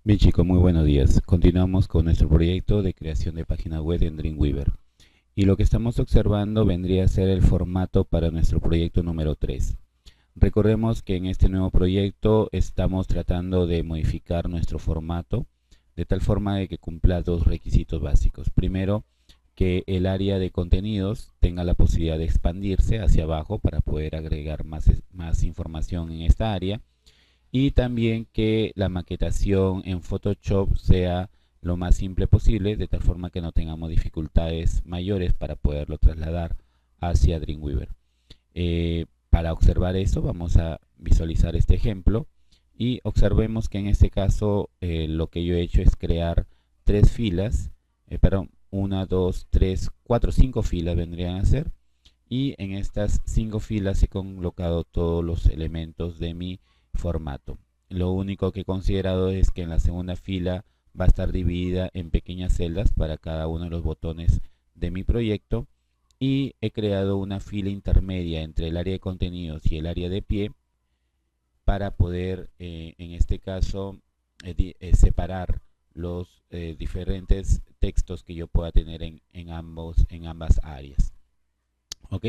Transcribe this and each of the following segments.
Bien chicos, muy buenos días. Continuamos con nuestro proyecto de creación de página web en Dreamweaver. Y lo que estamos observando vendría a ser el formato para nuestro proyecto número 3. Recordemos que en este nuevo proyecto estamos tratando de modificar nuestro formato de tal forma de que cumpla dos requisitos básicos. Primero, que el área de contenidos tenga la posibilidad de expandirse hacia abajo para poder agregar más información en esta área, y también que la maquetación en Photoshop sea lo más simple posible, de tal forma que no tengamos dificultades mayores para poderlo trasladar hacia Dreamweaver. Para observar eso vamos a visualizar este ejemplo y observemos que en este caso lo que yo he hecho es crear tres filas, perdón, una, dos, tres, cuatro, cinco filas vendrían a ser, y en estas cinco filas he colocado todos los elementos de mi formato. Lo único que he considerado es que en la segunda fila va a estar dividida en pequeñas celdas para cada uno de los botones de mi proyecto, y he creado una fila intermedia entre el área de contenidos y el área de pie para poder en este caso separar los diferentes textos que yo pueda tener en ambas áreas. ¿Ok?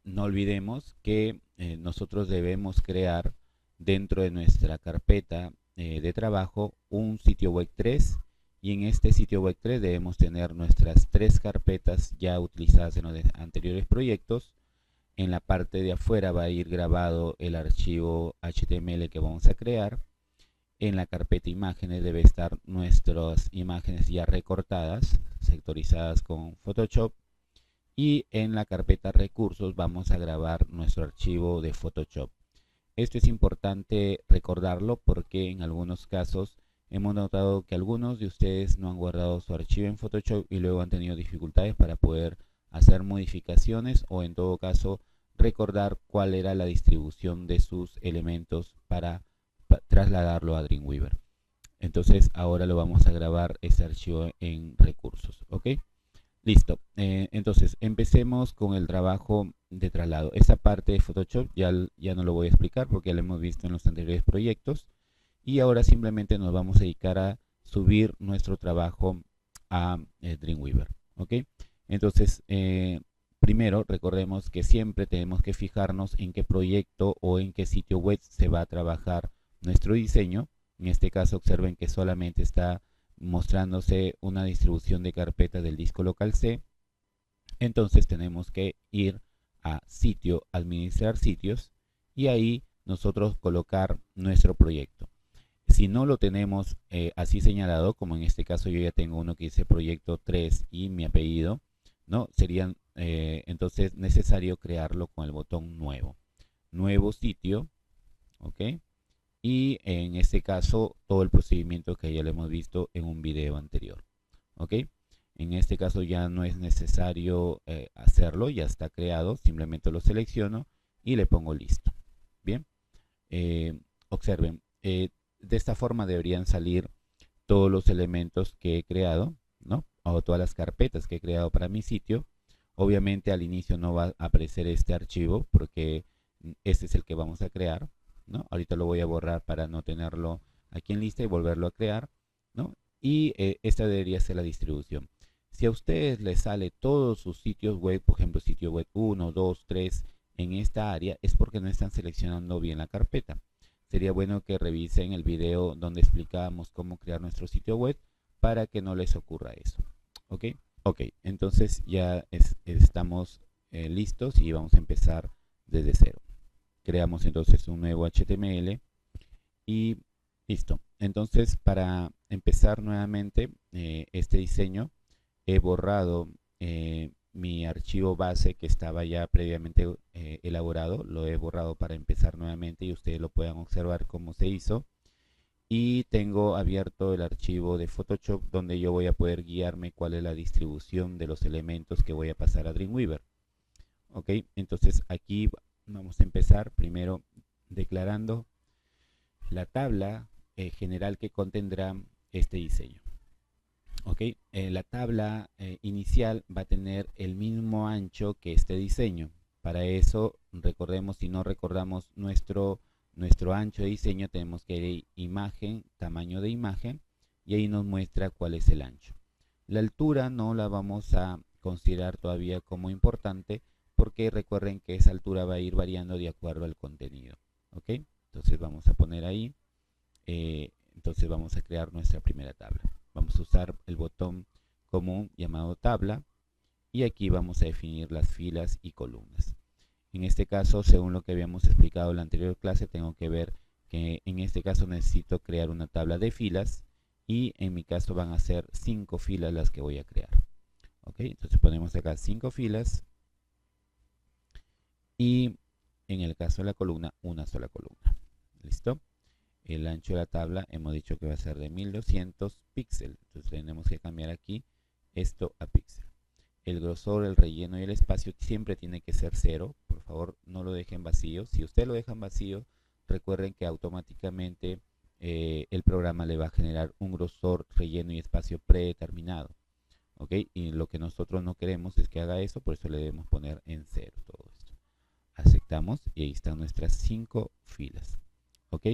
No olvidemos que nosotros debemos crear dentro de nuestra carpeta de trabajo un sitio web 3, y en este sitio web 3 debemos tener nuestras tres carpetas ya utilizadas en los anteriores proyectos. En la parte de afuera va a ir grabado el archivo HTML que vamos a crear. En la carpeta imágenes debe estar nuestras imágenes ya recortadas, sectorizadas con Photoshop, y en la carpeta recursos vamos a grabar nuestro archivo de Photoshop. Esto es importante recordarlo porque en algunos casos hemos notado que algunos de ustedes no han guardado su archivo en Photoshop y luego han tenido dificultades para poder hacer modificaciones, o en todo caso recordar cuál era la distribución de sus elementos para trasladarlo a Dreamweaver. Entonces ahora lo vamos a grabar este archivo en recursos, ¿ok? Listo. Entonces, empecemos con el trabajo de traslado. Esta parte de Photoshop ya no lo voy a explicar porque ya lo hemos visto en los anteriores proyectos. Y ahora simplemente nos vamos a dedicar a subir nuestro trabajo a Dreamweaver. ¿Ok? Entonces, primero recordemos que siempre tenemos que fijarnos en qué proyecto o en qué sitio web se va a trabajar nuestro diseño. En este caso, observen que solamente está mostrándose una distribución de carpeta del disco local C. Entonces tenemos que ir a sitio, administrar sitios, y ahí nosotros colocar nuestro proyecto. Si no lo tenemos así señalado, como en este caso yo ya tengo uno que dice proyecto 3 y mi apellido, ¿no? Sería entonces necesario crearlo con el botón nuevo. Nuevo sitio, ¿ok? Y en este caso todo el procedimiento que ya lo hemos visto en un video anterior. ¿Ok? En este caso ya no es necesario hacerlo, ya está creado, simplemente lo selecciono y le pongo listo. Bien, observen, de esta forma deberían salir todos los elementos que he creado, ¿no? O todas las carpetas que he creado para mi sitio. Obviamente al inicio no va a aparecer este archivo porque este es el que vamos a crear, ¿no? Ahorita lo voy a borrar para no tenerlo aquí en lista y volverlo a crear, ¿no? Y esta debería ser la distribución. Si a ustedes les sale todos sus sitios web, por ejemplo, sitio web 1, 2, 3, en esta área, es porque no están seleccionando bien la carpeta. Sería bueno que revisen el video donde explicábamos cómo crear nuestro sitio web para que no les ocurra eso. ¿Ok? Ok, entonces ya estamos listos y vamos a empezar desde cero. Creamos entonces un nuevo HTML y listo. Entonces, para empezar nuevamente este diseño, he borrado mi archivo base que estaba ya previamente elaborado. Lo he borrado para empezar nuevamente y ustedes lo puedan observar cómo se hizo. Y tengo abierto el archivo de Photoshop donde yo voy a poder guiarme cuál es la distribución de los elementos que voy a pasar a Dreamweaver. Ok, entonces aquí vamos a empezar primero declarando la tabla general que contendrá este diseño. Ok, la tabla inicial va a tener el mismo ancho que este diseño. Para eso, recordemos, si no recordamos nuestro nuestro ancho de diseño tenemos que ir imagen, tamaño de imagen, y ahí nos muestra cuál es el ancho. La altura no la vamos a considerar todavía como importante, porque recuerden que esa altura va a ir variando de acuerdo al contenido. ¿Ok? Entonces vamos a poner ahí, entonces vamos a crear nuestra primera tabla. Vamos a usar el botón común llamado tabla, y aquí vamos a definir las filas y columnas. En este caso, según lo que habíamos explicado en la anterior clase, tengo que ver que en este caso necesito crear una tabla de filas, y en mi caso van a ser 5 filas las que voy a crear. ¿Ok? Entonces ponemos acá 5 filas, y en el caso de la columna, una sola columna. ¿Listo? El ancho de la tabla hemos dicho que va a ser de 1200 píxeles. Entonces tenemos que cambiar aquí esto a píxeles. El grosor, el relleno y el espacio siempre tiene que ser 0. Por favor, no lo dejen vacío. Si ustedes lo dejan vacío, recuerden que automáticamente el programa le va a generar un grosor, relleno y espacio predeterminado. ¿Ok? Y lo que nosotros no queremos es que haga eso, por eso le debemos poner en 0 todo esto. Aceptamos y ahí están nuestras 5 filas. ¿Ok?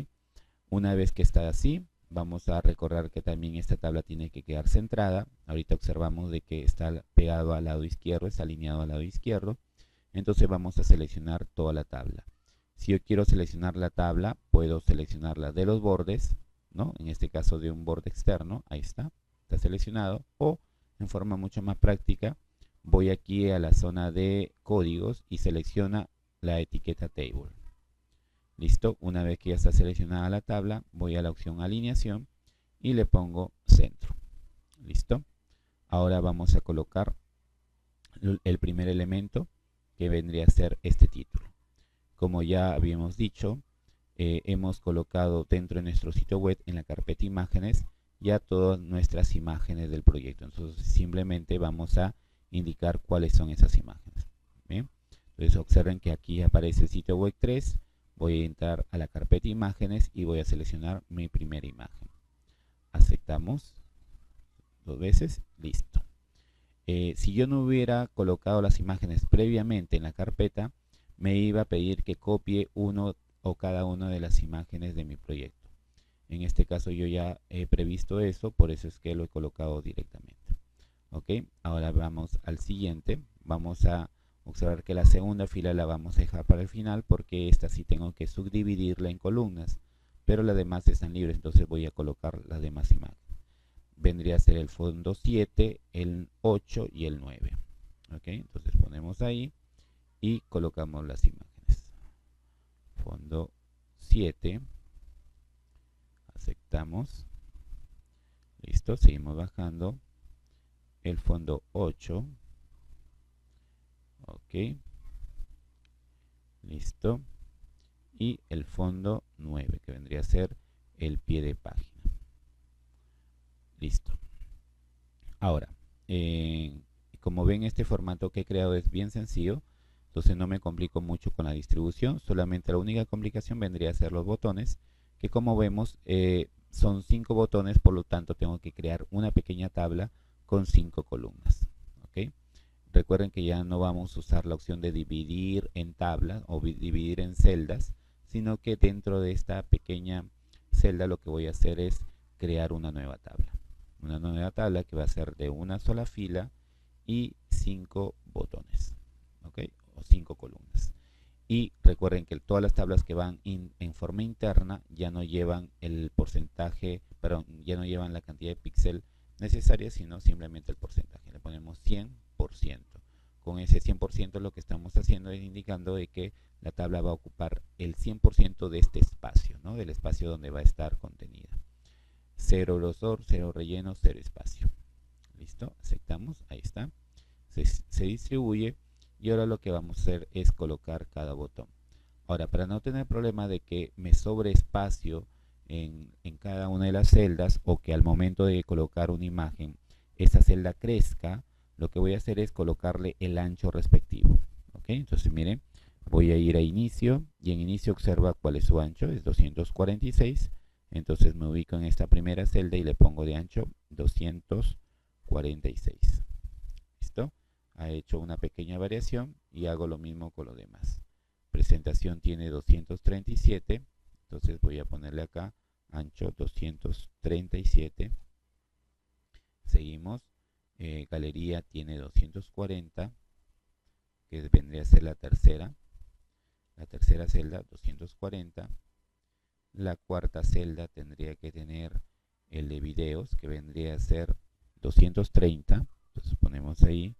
Una vez que está así, vamos a recordar que también esta tabla tiene que quedar centrada. Ahorita observamos de que está pegado al lado izquierdo, está alineado al lado izquierdo. Entonces vamos a seleccionar toda la tabla. Si yo quiero seleccionar la tabla, puedo seleccionarla de los bordes, ¿no? En este caso de un borde externo, ahí está seleccionado. O en forma mucho más práctica, voy aquí a la zona de códigos y selecciona la etiqueta table. Listo, una vez que ya está seleccionada la tabla, voy a la opción alineación y le pongo centro. Listo. Ahora vamos a colocar el primer elemento, que vendría a ser este título. Como ya habíamos dicho, hemos colocado dentro de nuestro sitio web, en la carpeta imágenes, ya todas nuestras imágenes del proyecto. Entonces simplemente vamos a indicar cuáles son esas imágenes. ¿Bien? Entonces observen que aquí aparece el sitio web 3. Voy a entrar a la carpeta imágenes y voy a seleccionar mi primera imagen. Aceptamos 2 veces, listo. Si yo no hubiera colocado las imágenes previamente en la carpeta, me iba a pedir que copie uno o cada una de las imágenes de mi proyecto. En este caso yo ya he previsto eso, por eso es que lo he colocado directamente. Ok, ahora vamos al siguiente. Vamos a observar que la segunda fila la vamos a dejar para el final, porque esta sí tengo que subdividirla en columnas, pero las demás están libres, entonces voy a colocar las demás imágenes. Vendría a ser el fondo 7, el 8 y el 9. Ok, entonces ponemos ahí y colocamos las imágenes. Fondo 7, aceptamos, listo, seguimos bajando. El fondo 8, ok, listo, y el fondo 9, que vendría a ser el pie de página. Listo. Ahora, como ven, este formato que he creado es bien sencillo, entonces no me complico mucho con la distribución. Solamente la única complicación vendría a ser los botones, que como vemos son 5 botones, por lo tanto tengo que crear una pequeña tabla con 5 columnas. ¿Ok? Recuerden que ya no vamos a usar la opción de dividir en tablas o dividir en celdas, sino que dentro de esta pequeña celda lo que voy a hacer es crear una nueva tabla. Una nueva tabla que va a ser de una sola fila y 5 botones, ¿ok? O 5 columnas. Y recuerden que todas las tablas que van en forma interna ya no llevan el porcentaje, perdón, ya no llevan la cantidad de píxeles necesaria, sino simplemente el porcentaje. Le ponemos 100%. Con ese 100% lo que estamos haciendo es indicando de que la tabla va a ocupar el 100% de este espacio, ¿no? Del espacio donde va a estar contenida. 0 grosor, 0 relleno, 0 espacio. ¿Listo? Aceptamos. Ahí está. Se distribuye. Y ahora lo que vamos a hacer es colocar cada botón. Ahora, para no tener problema de que me sobre espacio en cada una de las celdas, o que al momento de colocar una imagen esa celda crezca, lo que voy a hacer es colocarle el ancho respectivo. ¿Ok? Entonces miren, voy a ir a inicio, y en inicio observa cuál es su ancho, es 246. Entonces me ubico en esta primera celda y le pongo de ancho 246. ¿Listo? Ha hecho una pequeña variación y hago lo mismo con lo demás. Presentación tiene 237, Entonces voy a ponerle acá ancho 237. Seguimos. Galería tiene 240, que vendría a ser la tercera celda, 240. La cuarta celda tendría que tener el de videos, que vendría a ser 230. Entonces ponemos ahí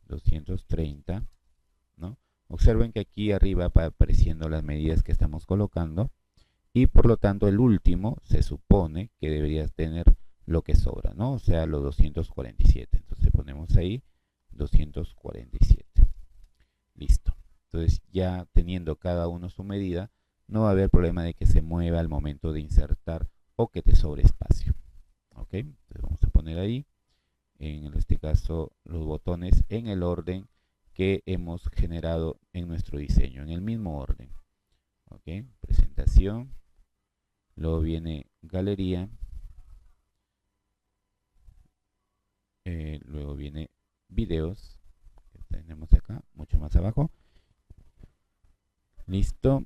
230, ¿no? Observen que aquí arriba va apareciendo las medidas que estamos colocando y por lo tanto el último se supone que debería tener lo que sobra, ¿no? O sea, los 247. Entonces ponemos ahí 247. Listo. Entonces ya teniendo cada uno su medida, no va a haber problema de que se mueva al momento de insertar o que te sobre espacio. ¿Ok? Entonces vamos a poner ahí, en este caso, los botones en el orden que hemos generado en nuestro diseño, en el mismo orden. ¿Ok? Presentación. Luego viene galería. Luego viene videos, que tenemos acá, mucho más abajo. Listo.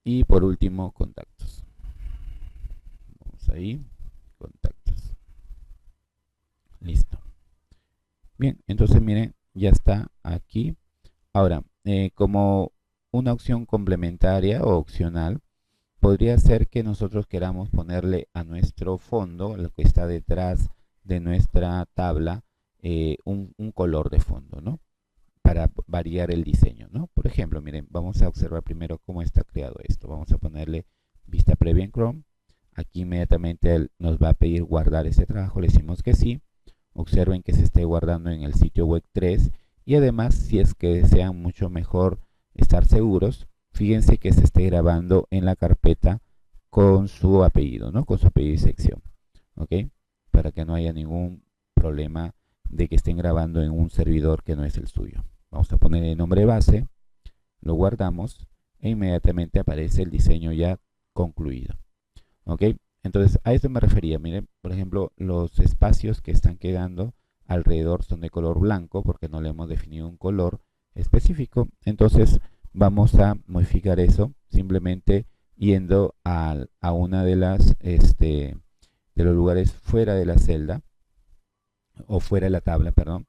Y por último, contactos. Vamos ahí, contactos. Listo. Bien, entonces miren, ya está aquí. Ahora, como una opción complementaria o opcional, podría ser que nosotros queramos ponerle a nuestro fondo, lo que está detrás de nuestra tabla, un color de fondo, ¿no? Para variar el diseño, ¿no? Por ejemplo, miren, vamos a observar primero cómo está creado esto. Vamos a ponerle vista previa en Chrome. Aquí inmediatamente él nos va a pedir guardar ese trabajo. Le decimos que sí. Observen que se esté guardando en el sitio web 3. Y además, si es que desean mucho mejor estar seguros, fíjense que se esté grabando en la carpeta con su apellido, ¿no? Con su apellido y sección. ¿Ok? Para que no haya ningún problema de que estén grabando en un servidor que no es el suyo. Vamos a poner el nombre base, lo guardamos e inmediatamente aparece el diseño ya concluido. ¿Ok? Entonces a esto me refería. Miren, por ejemplo, los espacios que están quedando alrededor son de color blanco porque no le hemos definido un color específico. Entonces vamos a modificar eso simplemente yendo a una de de los lugares fuera de la celda o fuera de la tabla, perdón,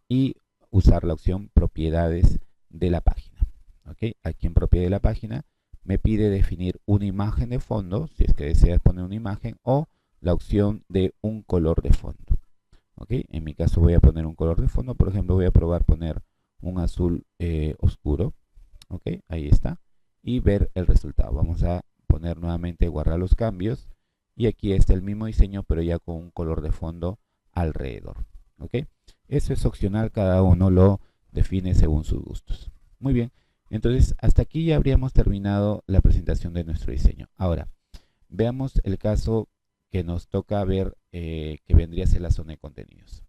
y usar la opción propiedades de la página. ¿Ok? Aquí en propiedades de la página me pide definir una imagen de fondo, si es que deseas poner una imagen, o la opción de un color de fondo. ¿Ok? En mi caso voy a poner un color de fondo, por ejemplo voy a probar poner un azul oscuro. ¿Ok? Ahí está. Y ver el resultado. Vamos a poner nuevamente guardar los cambios. Y aquí está el mismo diseño, pero ya con un color de fondo alrededor. ¿Ok? Eso es opcional, cada uno lo define según sus gustos. Muy bien, entonces hasta aquí ya habríamos terminado la presentación de nuestro diseño. Ahora, veamos el caso que nos toca ver, que vendría a ser la zona de contenidos.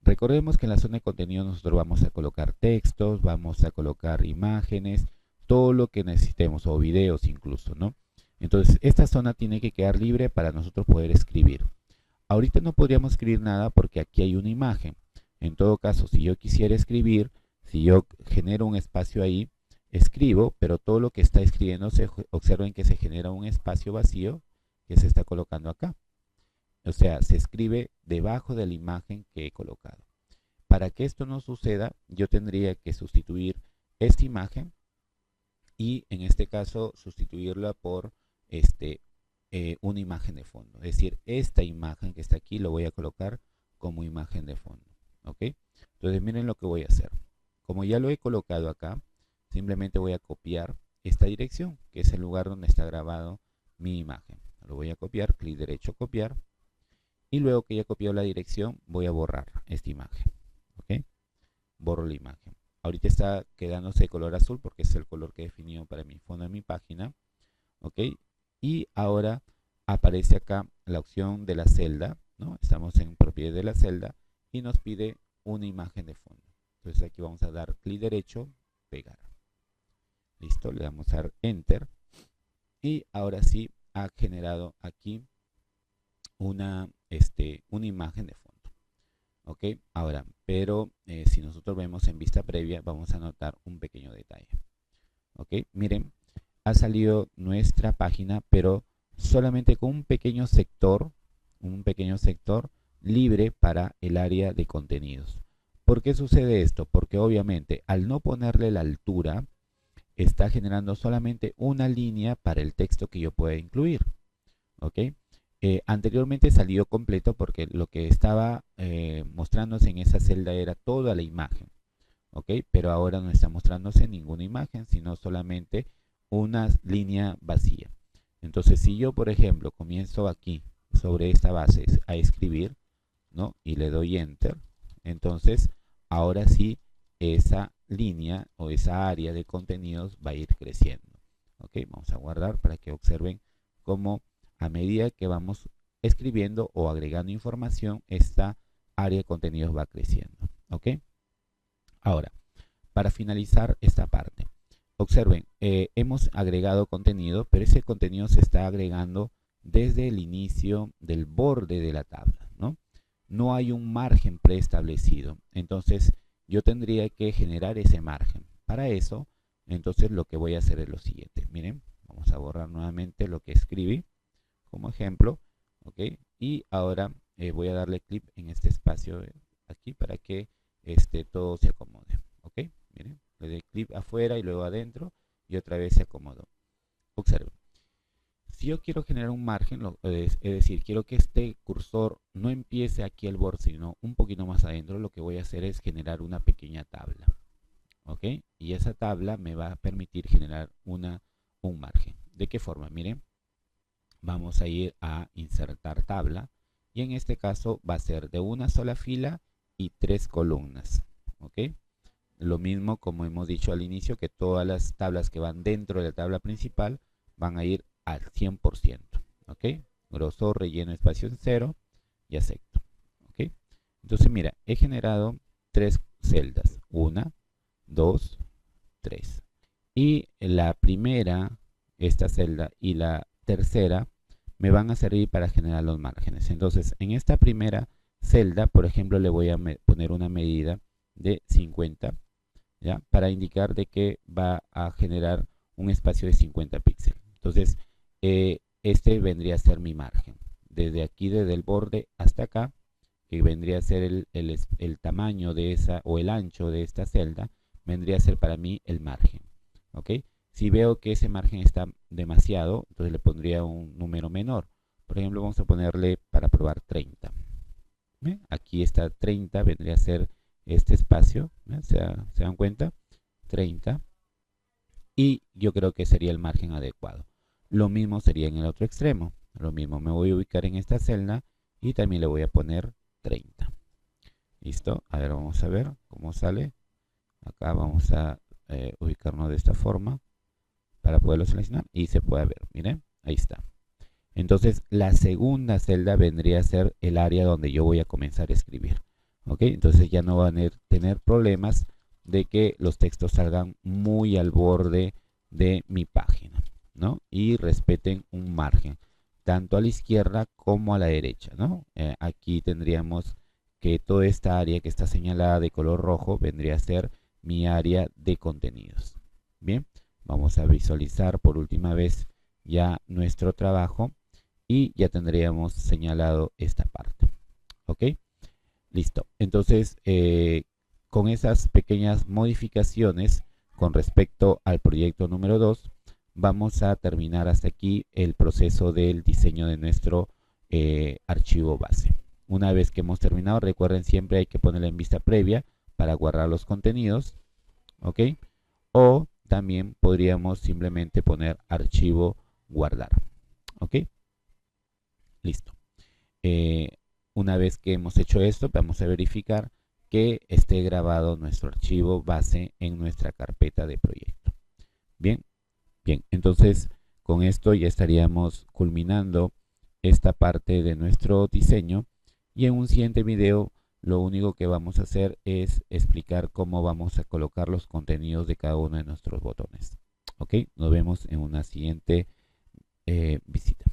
Recordemos que en la zona de contenidos nosotros vamos a colocar textos, vamos a colocar imágenes, todo lo que necesitemos, o videos incluso, ¿no? Entonces, esta zona tiene que quedar libre para nosotros poder escribir. Ahorita no podríamos escribir nada porque aquí hay una imagen. En todo caso, si yo quisiera escribir, si yo genero un espacio ahí, escribo, pero todo lo que está escribiendo, observen que se genera un espacio vacío que se está colocando acá. O sea, se escribe debajo de la imagen que he colocado. Para que esto no suceda, yo tendría que sustituir esta imagen y en este caso sustituirla por una imagen de fondo. Es decir, esta imagen que está aquí lo voy a colocar como imagen de fondo. ¿Ok? Entonces miren lo que voy a hacer. Como ya lo he colocado acá, simplemente voy a copiar esta dirección, que es el lugar donde está grabado mi imagen. Lo voy a copiar, clic derecho, copiar. Y luego que ya he copiado la dirección, voy a borrar esta imagen. ¿Ok? Borro la imagen. Ahorita está quedándose de color azul porque es el color que he definido para mi fondo de mi página. ¿Ok? Y ahora aparece acá la opción de la celda, ¿no? Estamos en propiedades de la celda y nos pide una imagen de fondo. Entonces aquí vamos a dar clic derecho, pegar. Listo, le damos a dar Enter. Y ahora sí ha generado aquí una imagen de fondo. ¿Ok? Ahora, pero si nosotros vemos en vista previa, vamos a notar un pequeño detalle. ¿Ok? Miren, ha salido nuestra página, pero solamente con un pequeño sector libre para el área de contenidos. ¿Por qué sucede esto? Porque obviamente al no ponerle la altura, está generando solamente una línea para el texto que yo pueda incluir. ¿Ok? Anteriormente salió completo porque lo que estaba mostrándose en esa celda era toda la imagen. ¿Ok? Pero ahora no está mostrándose ninguna imagen, sino solamente una línea vacía. Entonces, si yo, por ejemplo, comienzo aquí sobre esta base a escribir, ¿no? Y le doy Enter, entonces, ahora sí, esa línea o esa área de contenidos va a ir creciendo. ¿Ok? Vamos a guardar para que observen cómo a medida que vamos escribiendo o agregando información, esta área de contenidos va creciendo. ¿Ok? Ahora, para finalizar esta parte, observen, hemos agregado contenido, pero ese contenido se está agregando desde el inicio del borde de la tabla, ¿no? No hay un margen preestablecido. Entonces, yo tendría que generar ese margen. Para eso, entonces lo que voy a hacer es lo siguiente. Miren, vamos a borrar nuevamente lo que escribí como ejemplo, ¿ok? Y ahora voy a darle clic en este espacio aquí para que todo se acomode, ¿ok? Miren, le doy clic afuera y luego adentro y otra vez se acomodó. Observen. Si yo quiero generar un margen, es decir, quiero que este cursor no empiece aquí al borde, sino un poquito más adentro, lo que voy a hacer es generar una pequeña tabla, ¿ok? Y esa tabla me va a permitir generar un margen. ¿De qué forma? Miren, vamos a ir a insertar tabla y en este caso va a ser de una sola fila y 3 columnas, ¿ok? Lo mismo como hemos dicho al inicio, que todas las tablas que van dentro de la tabla principal van a ir al 100%, ¿ok? Grosor, relleno, espacio en 0 y acepto, ¿ok? Entonces mira, he generado 3 celdas, 1, 2, 3. Y la primera, esta celda, y la tercera me van a servir para generar los márgenes. Entonces, en esta primera celda, por ejemplo, le voy a poner una medida de 50, ¿ya? Para indicar de que va a generar un espacio de 50 píxeles. Entonces, este vendría a ser mi margen. Desde aquí, desde el borde hasta acá, que vendría a ser el tamaño de esa, o el ancho de esta celda, vendría a ser para mí el margen. ¿Ok? Si veo que ese margen está demasiado, entonces le pondría un número menor. Por ejemplo, vamos a ponerle para probar 30. ¿Ven? Aquí está 30, vendría a ser este espacio. ¿Se dan cuenta? 30. Y yo creo que sería el margen adecuado. Lo mismo sería en el otro extremo. Lo mismo, me voy a ubicar en esta celda y también le voy a poner 30. ¿Listo? A ver, vamos a ver cómo sale. Acá vamos a ubicarnos de esta forma para poderlo seleccionar y se puede ver, miren, ahí está. Entonces la segunda celda vendría a ser el área donde yo voy a comenzar a escribir, ¿ok? Entonces ya no van a tener problemas de que los textos salgan muy al borde de mi página, ¿no? Y respeten un margen, tanto a la izquierda como a la derecha, ¿no? Aquí tendríamos que toda esta área que está señalada de color rojo vendría a ser mi área de contenidos. Bien, vamos a visualizar por última vez ya nuestro trabajo y ya tendríamos señalado esta parte. ¿Ok? Listo. Entonces, con esas pequeñas modificaciones con respecto al proyecto número 2, vamos a terminar hasta aquí el proceso del diseño de nuestro archivo base. Una vez que hemos terminado, recuerden, siempre hay que ponerla en vista previa para guardar los contenidos, ¿ok? O también podríamos simplemente poner archivo guardar, ¿ok? Listo. Una vez que hemos hecho esto, vamos a verificar que esté grabado nuestro archivo base en nuestra carpeta de proyecto. Bien, bien, entonces con esto ya estaríamos culminando esta parte de nuestro diseño y en un siguiente video lo único que vamos a hacer es explicar cómo vamos a colocar los contenidos de cada uno de nuestros botones. Ok, nos vemos en una siguiente visita.